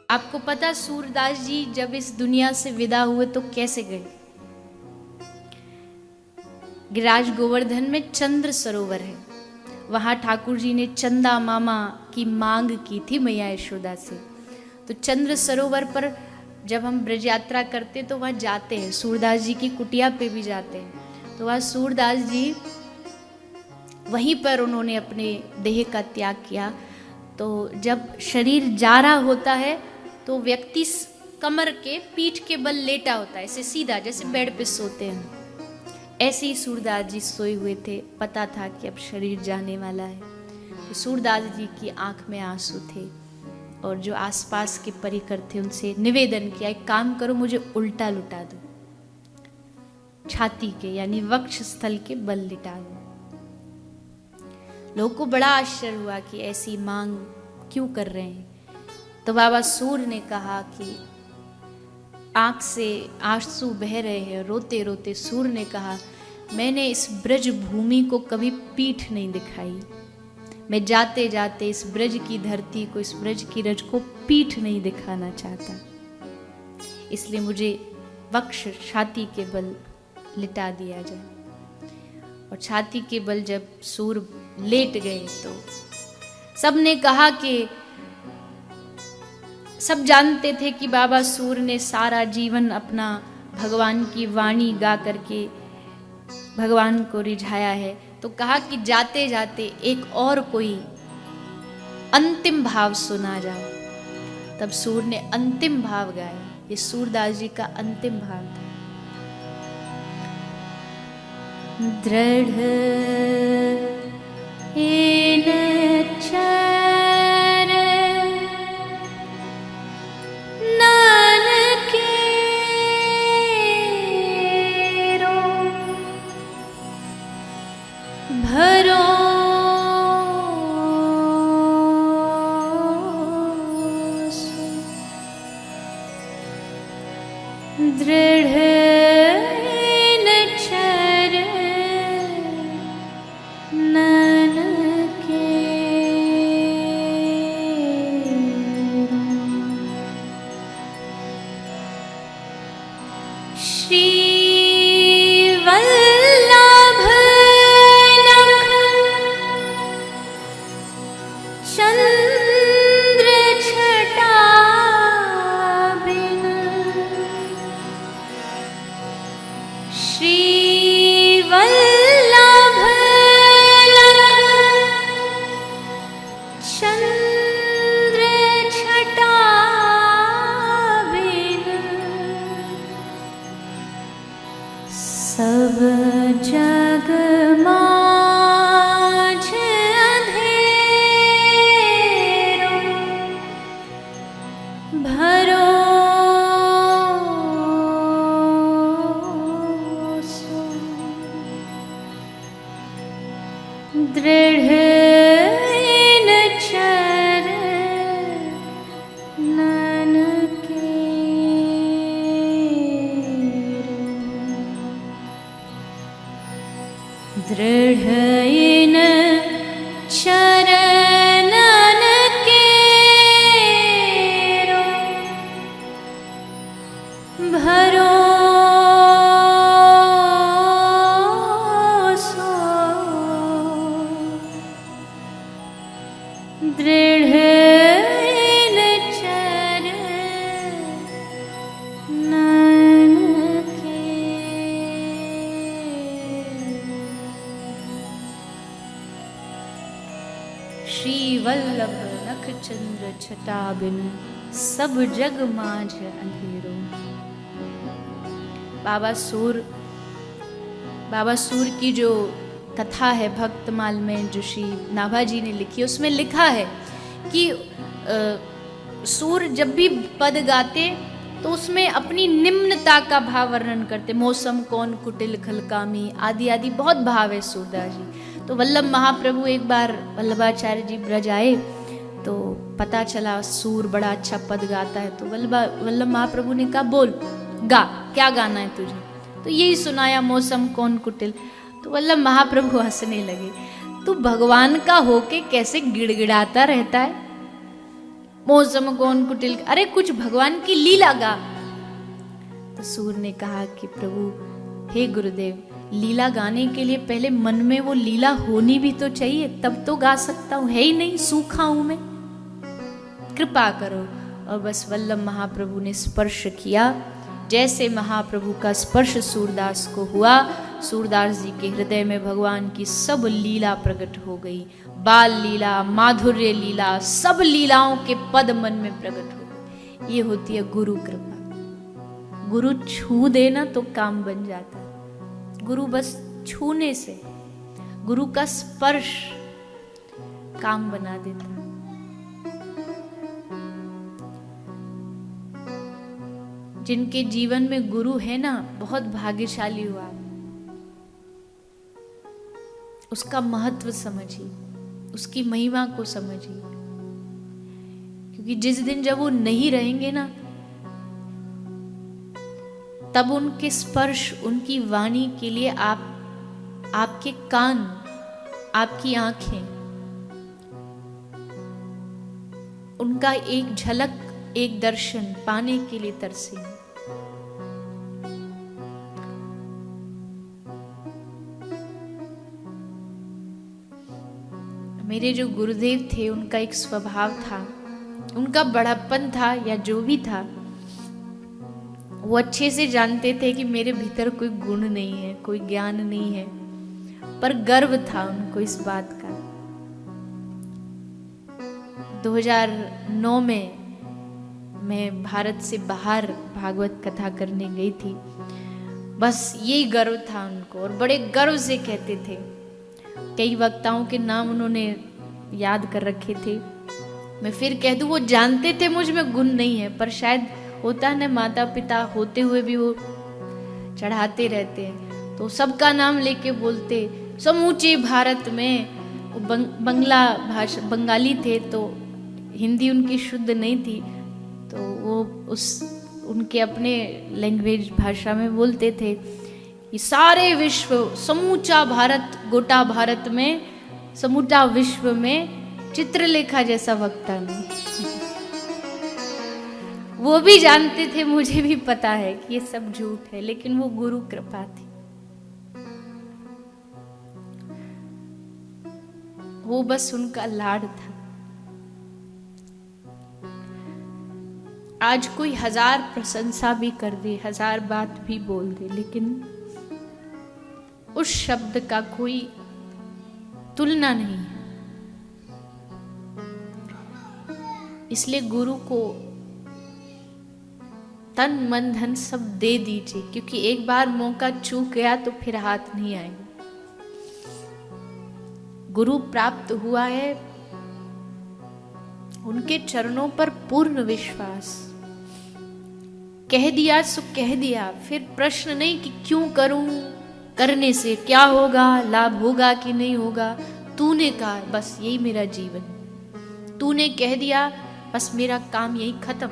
आपको पता सूरदास जी जब इस दुनिया से विदा हुए तो कैसे गए? गिरिराज गोवर्धन में चंद्र सरोवर है, वहां ठाकुर जी ने चंदा मामा की मांग की थी मैया यशोदा से। तो चंद्र सरोवर पर जब हम ब्रज यात्रा करते तो वहाँ जाते हैं, सूरदास जी की कुटिया पे भी जाते हैं। तो वहाँ सूरदास जी वहीं पर उन्होंने अपने देह का त्याग किया। तो जब शरीर जा रहा होता है तो व्यक्ति कमर के पीठ के बल लेटा होता है, ऐसे सीधा जैसे बेड पे सोते हैं। ऐसे ही सूरदास जी सोए हुए थे, पता था कि अब शरीर जाने वाला है। तो सूरदास जी की आंख में आंसू थे और जो आसपास के परिकर थे उनसे निवेदन किया, एक काम करो मुझे उल्टा लुटा दो, छाती के यानी वक्ष स्थल के बल लिटा दो। लोगों को बड़ा आश्चर्य हुआ कि ऐसी मांग क्यों कर रहे हैं। तो बाबा सूर ने कहा कि आंख से आंसू बह रहे हैं, रोते रोते सूर ने कहा, मैंने इस ब्रज भूमि को कभी पीठ नहीं दिखाई, मैं जाते जाते इस ब्रज की धरती को, इस ब्रज की रज को पीठ नहीं दिखाना चाहता, इसलिए मुझे वक्ष छाती के बल लिटा दिया जाए। और छाती के बल जब सूर लेट गए तो सबने कहा कि सब जानते थे कि बाबा सूर ने सारा जीवन अपना भगवान की वाणी गा करके भगवान को रिझाया है। तो कहा कि जाते जाते एक और कोई अंतिम भाव सुना जाए। तब सूर ने अंतिम भाव गाया। ये सूरदास जी का अंतिम भाव था। दृढ़ सब जग माझ अंधेरो। बाबा सूर की जो कथा है भक्तमाल में जो श्री नाभाजी ने लिखी, उसमें लिखा है कि सूर जब भी पद गाते तो उसमें अपनी निम्नता का भाव वर्णन करते। मौसम कौन कुटिल खलकामी आदि आदि बहुत भाव है सूरदास जी। तो वल्लभ महाप्रभु एक बार वल्लभाचार्य जी ब्रज आए तो पता चला सूर बड़ा अच्छा पद गाता है। तो वल्लभ महाप्रभु ने कहा बोल गा, क्या गाना है तुझे? तो यही सुनाया, मौसम कौन कुटिल। तो वल्लभ महाप्रभु हंसने लगे, तू भगवान का होके कैसे गिड़गिड़ाता रहता है? मौसम कौन कुटिल, अरे कुछ भगवान की लीला गा। तो सूर ने कहा कि प्रभु हे गुरुदेव, लीला गाने के लिए पहले मन में वो लीला होनी भी तो चाहिए, तब तो गा सकता हूं, है ही नहीं, सूखा हूं मैं, कृपा करो। और बस वल्लभ महाप्रभु ने स्पर्श किया। जैसे महाप्रभु का स्पर्श सूरदास को हुआ, सूरदास जी के हृदय में भगवान की सब लीला प्रकट हो गई। बाल लीला, माधुर्य लीला, सब लीलाओं के पद मन में प्रकट हो गए। ये होती है गुरु कृपा। गुरु छू देना तो काम बन जाता है। गुरु बस छूने से, गुरु का स्पर्श काम बना देता है। जिनके जीवन में गुरु है ना, बहुत भाग्यशाली हुआ। उसका महत्व समझिए, उसकी महिमा को समझिए, क्योंकि जिस दिन जब वो नहीं रहेंगे ना, तब उनके स्पर्श, उनकी वाणी के लिए आपके कान, आपकी आंखें, उनका एक झलक, एक दर्शन पाने के लिए तरसेंगे। मेरे जो गुरुदेव थे, उनका एक स्वभाव था, उनका बड़प्पन था या जो भी था, वो अच्छे से जानते थे कि मेरे भीतर कोई गुण नहीं है, कोई ज्ञान नहीं है, पर गर्व था उनको इस बात का। 2009 में मैं भारत से बाहर भागवत कथा करने गई थी। बस यही गर्व था उनको, और बड़े गर्व से कहते थे। कई वक्ताओं के नाम उन्होंने याद कर रखे थे। मैं फिर कह दूं, वो जानते थे मुझ में गुण नहीं है, पर शायद होता है ना, माता पिता होते हुए भी वो चढ़ाते रहते हैं, तो सबका नाम लेके बोलते। समूचे भारत में, वो बंगला भाषा, बंगाली थे, तो हिंदी उनकी शुद्ध नहीं थी, तो वो उनके अपने लैंग्वेज भाषा में बोलते थे कि सारे विश्व, समूचा भारत, गोटा भारत में, समूचा विश्व में चित्रलेखा जैसा वक्ता नहीं। वो भी जानते थे, मुझे भी पता है कि ये सब झूठ है, लेकिन वो गुरु कृपा थी। वो बस उनका लाड था। आज कोई 1000 प्रशंसा भी कर दे, 1000 बात भी बोल दे, लेकिन उस शब्द का कोई तुलना नहीं है। इसलिए गुरु को तन मन धन सब दे दीजिए, क्योंकि एक बार मौका चूक गया तो फिर हाथ नहीं आएगा। गुरु प्राप्त हुआ है, उनके चरणों पर पूर्ण विश्वास, कह दिया सो कह दिया, फिर प्रश्न नहीं कि क्यों करूं, करने से क्या होगा, लाभ होगा कि नहीं होगा। तूने कहा, बस यही मेरा जीवन, तूने कह दिया, बस मेरा काम यही खत्म।